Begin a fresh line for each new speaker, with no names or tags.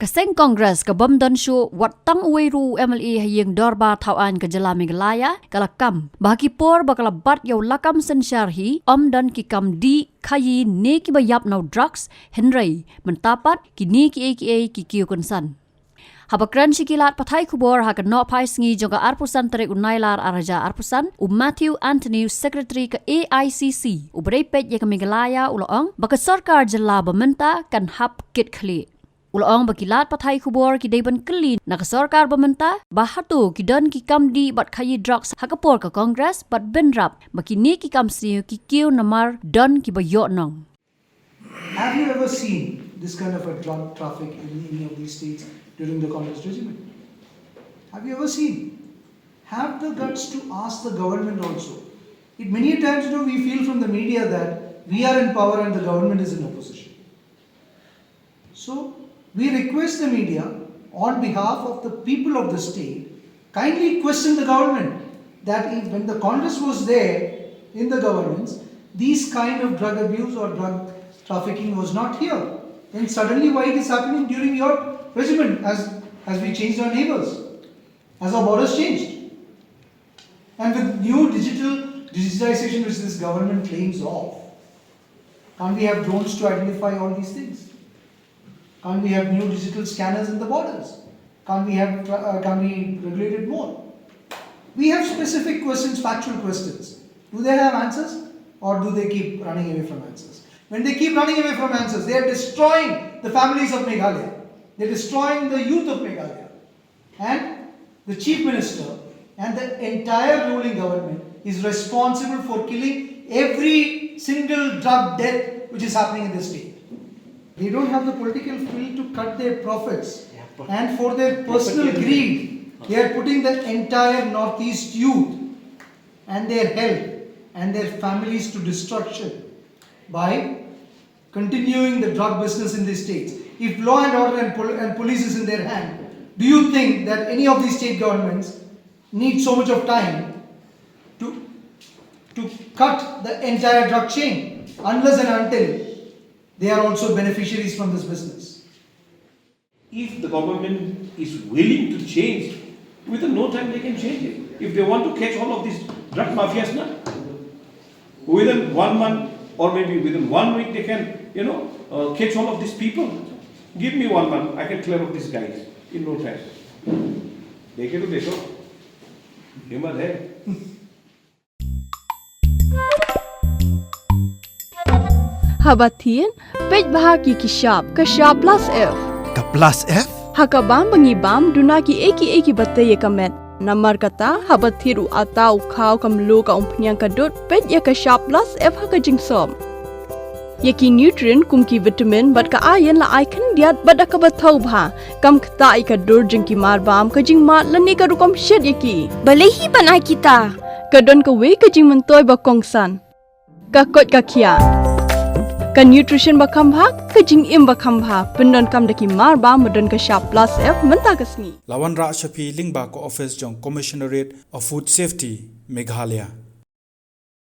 Kaseng Congress ka bomdon shu wat tang uiru MLA hayeng dorba thawan ka jala Meghalaya kalakam baki por bakalabat yaw lakam Synshar hi dan ki kam di Khaïi ne ki bayap naw drugs Henry mentapat ki ni ki aka ki Kiew konsan Habakran shikilat pathai kubor ha no phai sngi jonga arpusan tere unailar araja arpusan Mathew Anthony secretary ka AICC ubrei pet ye ka Meghalaya uloong baka sarkar jala ba Mynta kan hap kit khli Ulang bakilat pathai kubor ki dayban kelin na kasorkar Mynta bahatu ki don ki kamdi bat Khaïi drugs hakapor ka Congress bat benrap bakini ki kamsi ki Kiew namar don ki bayot nong.
Have you ever seen this kind of a drug traffic in any of these states during the Congress regime? Have you ever seen? Have the guts to ask the government also. Many times we feel from the media that we are in power and the government is in opposition. So we request the media on behalf of the people of the state kindly question the government that when the Congress was there in the governments, these kind of drug abuse or drug trafficking was not here. Then suddenly why it is happening during your regime as we changed our neighbors, as our borders changed. And with new digitization which this government claims of, can't we have drones to identify all these things? Can't we have new digital scanners in the borders? Can't we regulate it more? We have specific questions, factual questions. Do they have answers or do they keep running away from answers? When they keep running away from answers, they are destroying the families of Meghalaya. They are destroying the youth of Meghalaya. And the Chief Minister and the entire ruling government is responsible for killing every single drug death which is happening in the state. They don't have the political will to cut their profits, and for their personal greed, they are putting the entire Northeast youth and their health and their families to destruction by continuing the drug business in these states. If law and order and police is in their hand, do you think that any of these state governments need so much of time to cut the entire drug chain unless and until they are also beneficiaries from this business?
If the government is willing to change, within no time they can change it. If they want to catch all of these drug mafias, within 1 month or maybe within 1 week they can, catch all of these people. Give me 1 month, I can clear up these guys in no time. देखे तो देखो, हिम्मत है.
Habatin, pej bahagi kishab plus F.
Ka plus F?
Hakabam bangibam dunaki eki bataye kamet. Namar kata habathiru atau kau kamlu ka umpnyang kadut pej ya kishab plus F haka jingsom. Yaki nutrient kumki vitamin bat ka ayan la aikan diat bat ka bathau bha kam kta ka dur jingki marbam ka jing mat lani ka rukom shed yaki. Balehi banai kita. Kadon ka we ka jing mentoy ba kongsan. Ka kot ka kia. Ka nutrition ba khambha ka jing im ba khambha pendon kam daki mar ba modon ka sharp plus F menta kasni
Lawan Ra Shafi Lingba ko office jong commissionerate of food safety Meghalaya